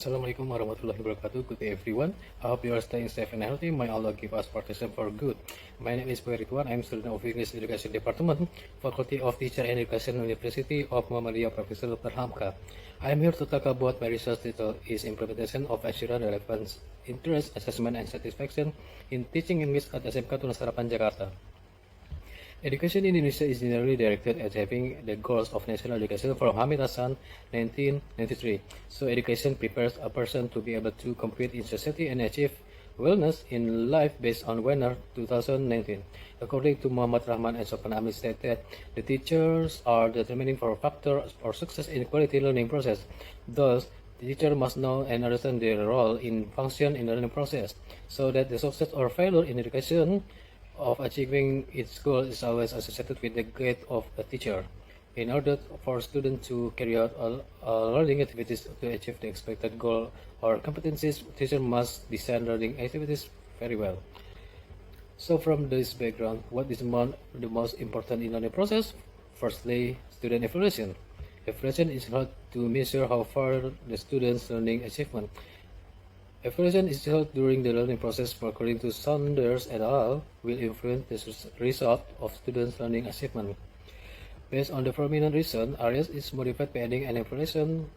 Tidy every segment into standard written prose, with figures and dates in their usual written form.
Assalamualaikum warahmatullahi wabarakatuh. Good day everyone. I hope you are staying safe and healthy. May Allah give us protection for good. My name is Boy Ridwan. I am student of English Education Department, Faculty of Teacher and Education, University of Muhammadiyah Professor Hamka. I am here to talk about my research title is Implementation of Assurance Relevance, Interest, Assessment, and Satisfaction in Teaching English at SMK Tunas Harapan Jakarta. Education in Indonesia is generally directed at having the goals of national education from Hamid Hassan, 1993. So education prepares a person to be able to compete in society and achieve wellness in life based on Wenner 2019. According to Muhammad Rahman and Sopan Amin stated, the teachers are determining for factors for success in quality learning process. Thus, the teacher must know and understand their role in function in the learning process, so that the success or failure in education of achieving its goal is always associated with the grade of a teacher. In order for students to carry out all learning activities to achieve the expected goal or competencies, teacher must design learning activities very well. So from this background, what is the most important in learning process? Firstly, student evaluation. Evaluation is held to measure how far the student's learning achievement. Evaluation is held during the learning process, according to Saunders et al., will influence the result of students' learning achievement. Based on the prominent reason, ARIAS is modified by adding an evaluation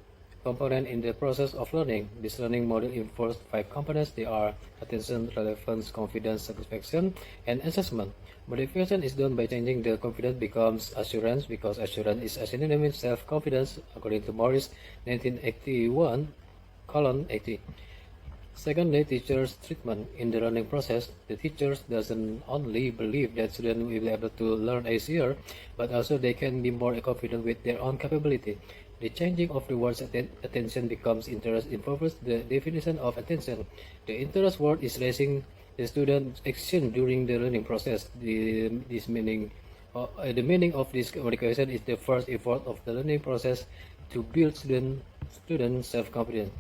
component in the process of learning. This learning model involves 5 components. They are attention, relevance, confidence, satisfaction, and assessment. Modification is done by changing the confidence becomes assurance, because assurance is a synonym with self-confidence, according to Morris, 1981:80. Secondly, teachers' treatment. In the learning process, the teachers doesn't only believe that students will be able to learn easier, but also they can be more confident with their own capability. The changing of the words attention becomes interest involves the definition of attention. The interest word is raising the student's action during the learning process. The meaning of this communication is the first effort of the learning process to build student self-confidence.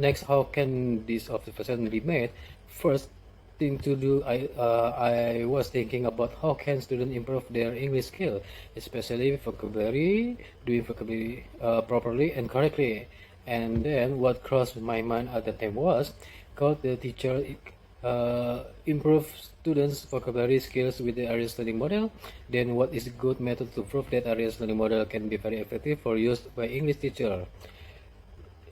Next, how can this observation be made? First thing to do, I was thinking about how can students improve their English skill, especially vocabulary, doing vocabulary properly and correctly. And then what crossed my mind at the time was, could the teacher improve students' vocabulary skills with the ARIAS learning model? Then what is a good method to prove that ARIAS learning model can be very effective for use by English teacher?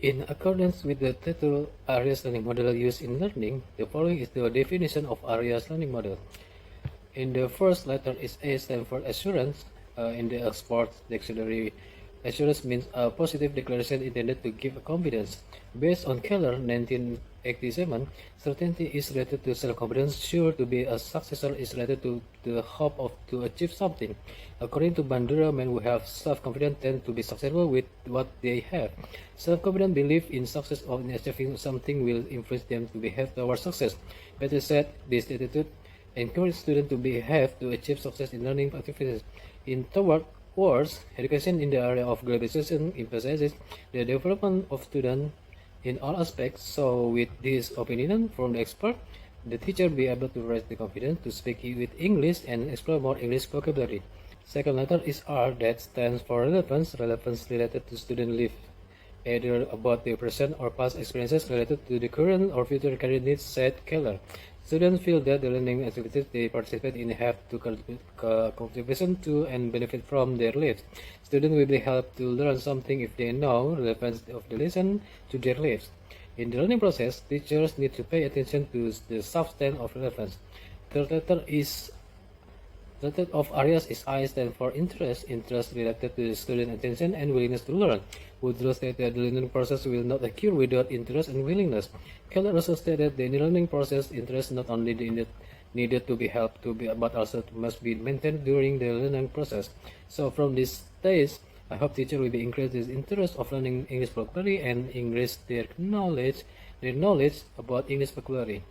In accordance with the title ARIAS learning model used in learning, the following is the definition of ARIAS learning model. In the first letter is A, stands for assurance. In the Oxford Dictionary, assurance means a positive declaration intended to give confidence. Based on Keller, 1987, certainty is related to self-confidence. Sure to be a successor is related to the hope of to achieve something. According to Bandura, men who have self-confidence tend to be successful with what they have. Self-confident belief in success or in achieving something will influence them to behave towards success. Better said, this attitude encourages students to behave to achieve success in learning activities. In toward words, education in the area of globalization emphasizes the development of students in all aspects. So with this opinion from the expert, the teacher will be able to raise the confidence to speak with English and explore more English vocabulary. Second letter is R, that stands for relevance. Relevance related to student life, either about their present or past experiences related to the current or future career needs, said Keller. Students feel that the learning activities they participate in have to contribution to and benefit from their lives. Students will be helped to learn something if they know the relevance of the lesson to their lives. In the learning process, teachers need to pay attention to the substance of relevance. Third letter of ARIAS is I, stand for interest. Interest related to the student attention and willingness to learn. Woodrow stated the learning process will not occur without interest and willingness. Keller also stated the learning process interest not only needed to be helped to be, but also must be maintained during the learning process. So from this stage, I hope teacher will be increase his interest of learning English vocabulary and increase their knowledge about English vocabulary.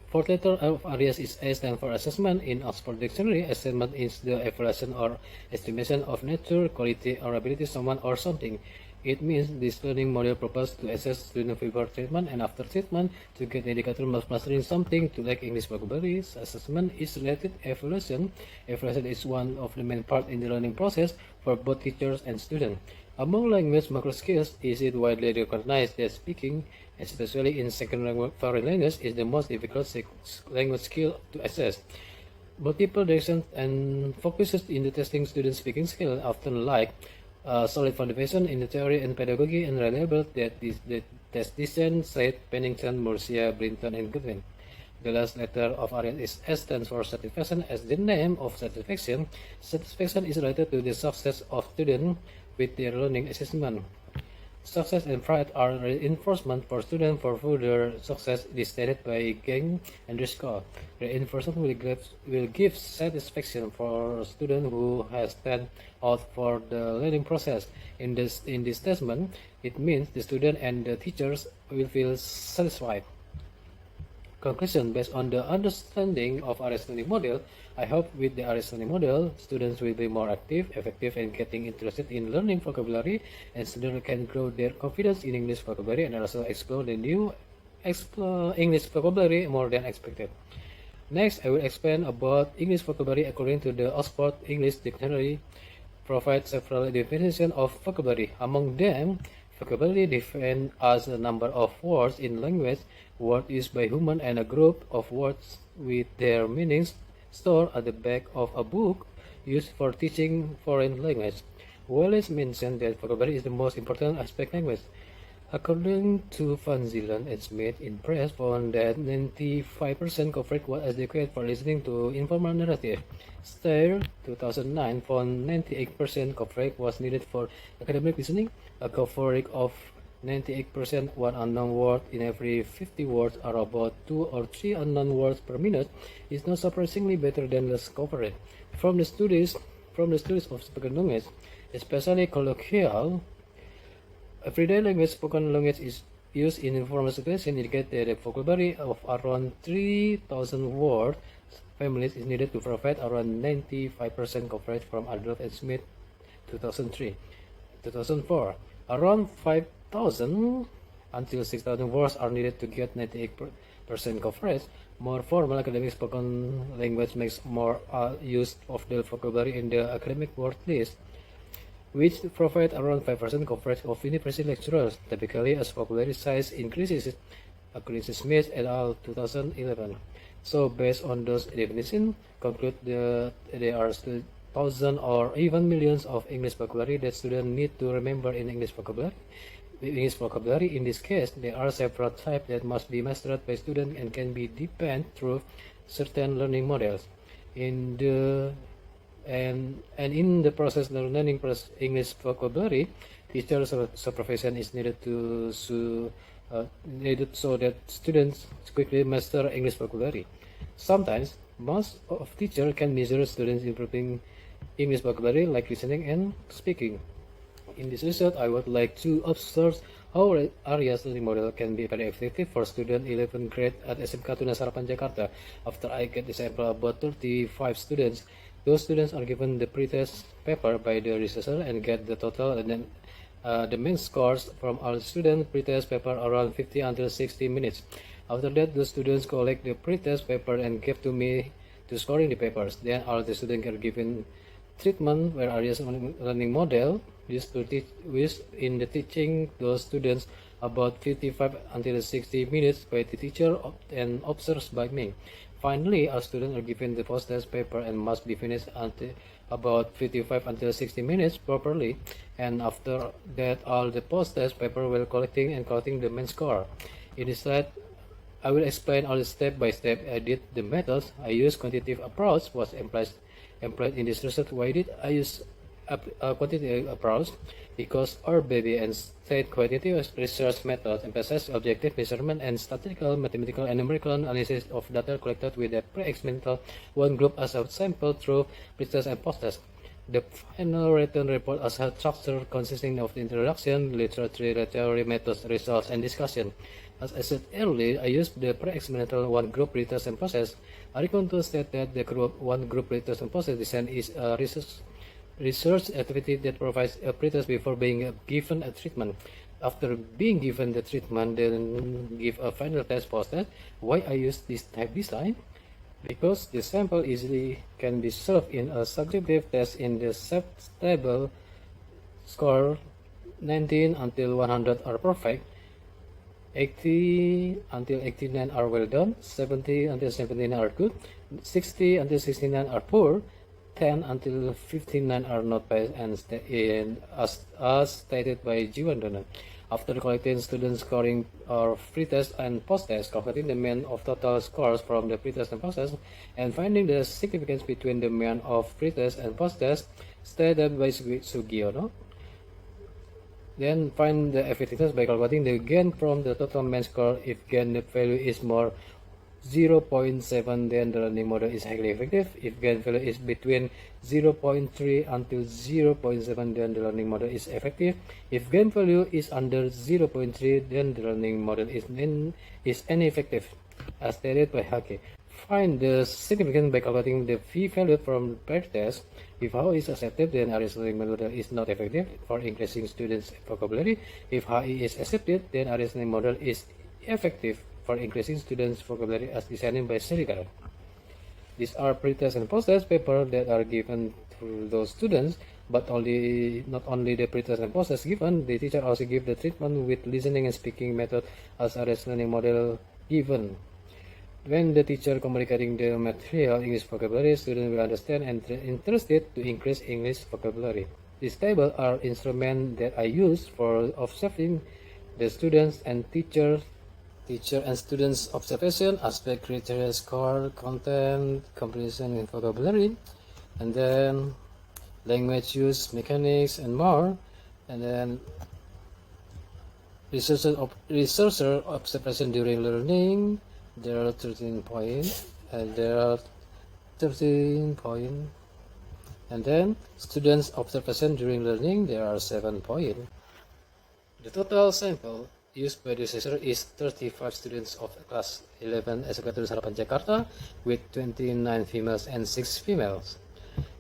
Fourth letter of ARIAS is A, stand for assessment. In Oxford Dictionary, assessment is the evaluation or estimation of nature, quality, or ability of someone or something. It means this learning model proposes to assess student before treatment and after treatment to get indicator of mastering something to like English vocabulary. Assessment is related evaluation. Evaluation is one of the main part in the learning process for both teachers and students. Among language macro skills, is it widely recognized that speaking, especially in second foreign language, is the most difficult language skill to assess. Multiple directions and focuses in the testing students' speaking skill often lack a solid foundation in the theory and pedagogy and reliable that the test design, said Pennington, Murcia, Brinton, and Goodwin. The last letter of ARIAS is S stands for satisfaction. As the name of satisfaction, satisfaction is related to the success of students with their learning assessment. Success and pride are reinforcement for students for further success decided by gain and score. Reinforcement will give satisfaction for student who has stand out for the learning process. In this assessment, it means the student and the teachers will feel satisfied. Conclusion: based on the understanding of ARIAS learning model, I hope with the ARIAS learning model, students will be more active, effective, and getting interested in learning vocabulary, and students can grow their confidence in English vocabulary and also explore the new English vocabulary more than expected. Next, I will explain about English vocabulary according to the Oxford English Dictionary. Provides several definitions of vocabulary. Among them, vocabulary defined as a number of words in language, words used by humans, and a group of words with their meanings stored at the back of a book used for teaching foreign language. Wallace mentioned that vocabulary is the most important aspect of language. According to Van Zielen and Smith in press, found that 95% coverage was adequate for listening to informal narrative. Stair, 2009, found 98% coverage was needed for academic listening. A coverage of 98%, one unknown word in every 50 words, or about 2 or 3 unknown words per minute, is not surprisingly better than less coverage. From the studies of spoken language, especially colloquial, everyday language, spoken language is used in informal situation, indicate that a vocabulary of around 3,000 words families is needed to provide around 95% coverage from adult and Smith 2003. 2004, around 5,000 until 6,000 words are needed to get 98% coverage. More formal academic spoken language makes more use of the vocabulary in the academic word list, which provide around 5% coverage of university lecturers, typically as vocabulary size increases, according to Smith et al. 2011. So, based on those definitions, conclude that there are still thousands or even millions of English vocabulary that students need to remember in English vocabulary. In this case, there are several types that must be mastered by students and can be deepened through certain learning models. In the process of learning English vocabulary, teacher supervision is needed so that students quickly master English vocabulary. Sometimes, most of teachers can measure students improving English vocabulary like listening and speaking. In this result, I would like to observe how ARIAS learning model can be very effective for student 11th grade at SMK Tunas Harapan Jakarta. After I get the sample about 35 students, those students are given the pretest paper by the researcher and get the total and then the main scores from all students pretest paper around 50 until 60 minutes. After that, the students collect the pretest paper and give to me to scoring the papers. Then all the students are given treatment where ARIAS learning model used in the teaching those students about 55 until 60 minutes by the teacher and observed by me. Finally, our students are given the post-test paper and must be finished until about 55 until 60 minutes properly, and after that all the post-test paper will collecting the main score. In this slide, I will explain all the step by step. I did the methods. I used quantitative approach was employed in this research. Why did I use a quantitative approach? Because our baby and state quantitative research method emphasizes objective measurement and statistical, mathematical, and numerical analysis of data collected with a pre-experimental one group as a sample through pretest and post-test. The final written report as a structure consisting of the introduction, literature, theory, methods, results, and discussion. As I said earlier, I used the pre-experimental one group pretest and process. I want to state that the one group pretest and process design is a research activity that provides a pretest before being given a treatment. After being given the treatment, then give a final test post-test. Why I use this type design? Because the sample easily can be served in a subjective test in the stable score 19 until 100 are perfect, 80 until 89 are well done, 70 until 79 are good, 60 until 69 are poor, 10 until 59 are not passed, and as stated by Jiwandono. After collecting student scoring or pre-test and post-test, calculating the mean of total scores from the pre-test and post-test, and finding the significance between the mean of pre-test and post-test, stated by Sugiono. Then find the effectiveness by calculating the gain from the total mean score. If gain value is more 0.7, then the learning model is highly effective. If gain value is between 0.3 until 0.7, then the learning model is effective. If gain value is under 0.3, then the learning model is ineffective, as stated by Hake. Find the significance by calculating the p-value from the per test. If HI is accepted, then Arias learning model is not effective for increasing students' vocabulary. If HI is accepted, then Arias learning model is effective for increasing students' vocabulary as designed by Serigar. These are pre-test and post-test papers that are given to those students, but not only the pre-test and post-test given, the teacher also give the treatment with listening and speaking method as Arias learning model given. When the teacher communicating the material English vocabulary, students will understand and interested to increase English vocabulary. These tables are instruments that I use for observing the students and teacher and students' observation, aspect, criteria, score, content, comprehension, and vocabulary, and then language use, mechanics, and more, and then researcher observation during learning. There are 13 points, and there are 13 points, and then students' observation during learning. There are 7 points. The total sample used by the researcher is 35 students of class 11 SMK Tulis Harapan Jakarta with 29 females and 6 females.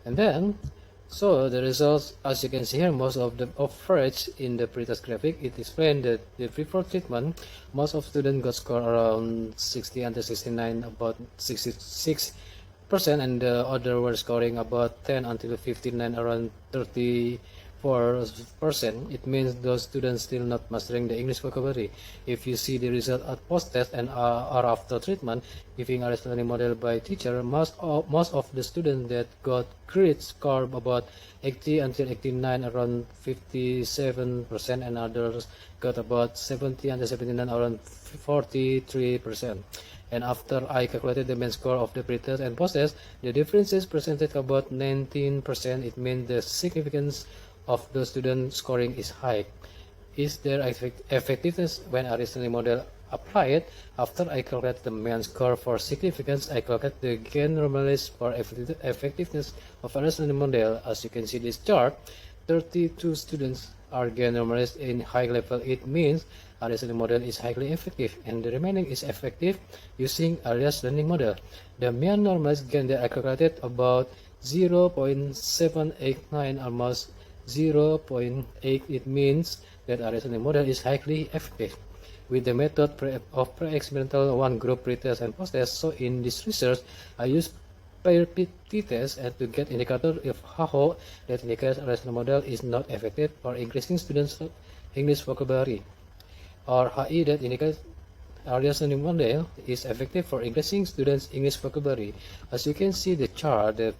And then, so the results, as you can see here, most of the average in the pretest graphic, it explained that the preferred treatment, most of students got score around 60 under 69, about 66%, and the other were scoring about 10 until 59, around 34%. It means those students still not mastering the English vocabulary. If you see the result at post-test and or after treatment, giving a learning model by teacher, most of the students that got great score about 80 until 89, around 57%, and others got about 70 until 79, around 43%. And after I calculated the mean score of the pre-test and post-test, the differences presented about 19%. It means the significance of the student scoring is high. Is there effectiveness when a reasoning model applied? After I calculate the mean score for significance, I calculate the gain normalized for effectiveness of a reasoning model. As you can see this chart, 32 students are gain normalized in high level. It means a reasoning model is highly effective, and the remaining is effective using Arias learning model. The mean normalized gain that I calculated about 0.789, almost 0.8. It means that a reasoning model is highly effective with the method of pre-experimental one group pre-test and post-test. So in this research, I use pair t-test and to get indicator if how that indicates a reasoning model is not effective for increasing students' English vocabulary, or HI that indicates our reasoning model is effective for increasing students' English vocabulary. As you can see the chart, the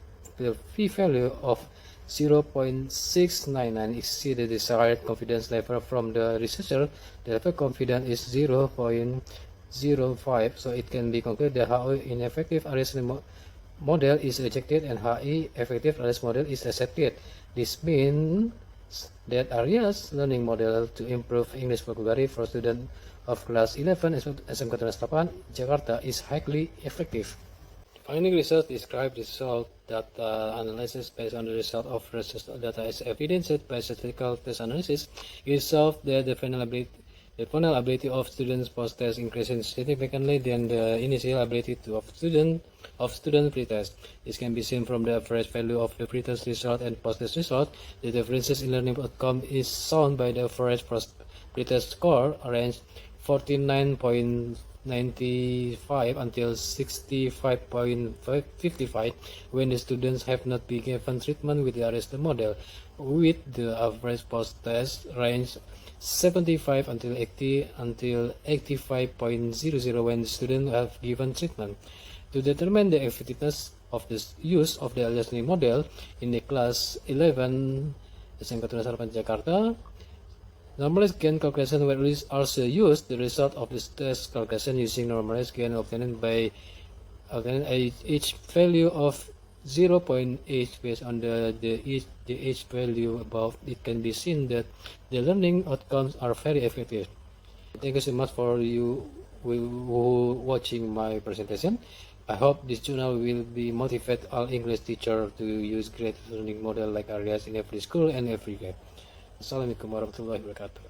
p-value of 0.699 exceeds the desired confidence level from the researcher. The level of confidence is 0.05, so it can be concluded that HI ineffective reasoning model is rejected and HI effective reasoning model is accepted. This means that Arias learning model to improve English vocabulary for students of class 11 SMK Tulis Harapan Jakarta is highly effective. Finding research describe the result data analysis based on the result of research data is evidenced by statistical test analysis. It shows that the final ability of students post-test increases significantly than the initial ability of student pre-test. This can be seen from the average value of the pre-test result and post-test result. The differences in learning outcome is shown by the average pre-test score range 49.9 95 until 65.55 when the students have not been given treatment with the Artikel model, with the average post-test range 75 until 80 until 85.00 when the students have given treatment. To determine the effectiveness of the use of the listening model in the class 11 SMK Tunas Harapan Jakarta, normalized gain calculation were also used. The result of this test calculation using normalized gain obtained by each value of 0.8 based on the each value above. It can be seen that the learning outcomes are very effective. Thank you so much for you who watching my presentation. I hope this journal will be motivate all English teacher to use creative learning model like areas in every school and everywhere. Assalamualaikum warahmatullahi wabarakatuh.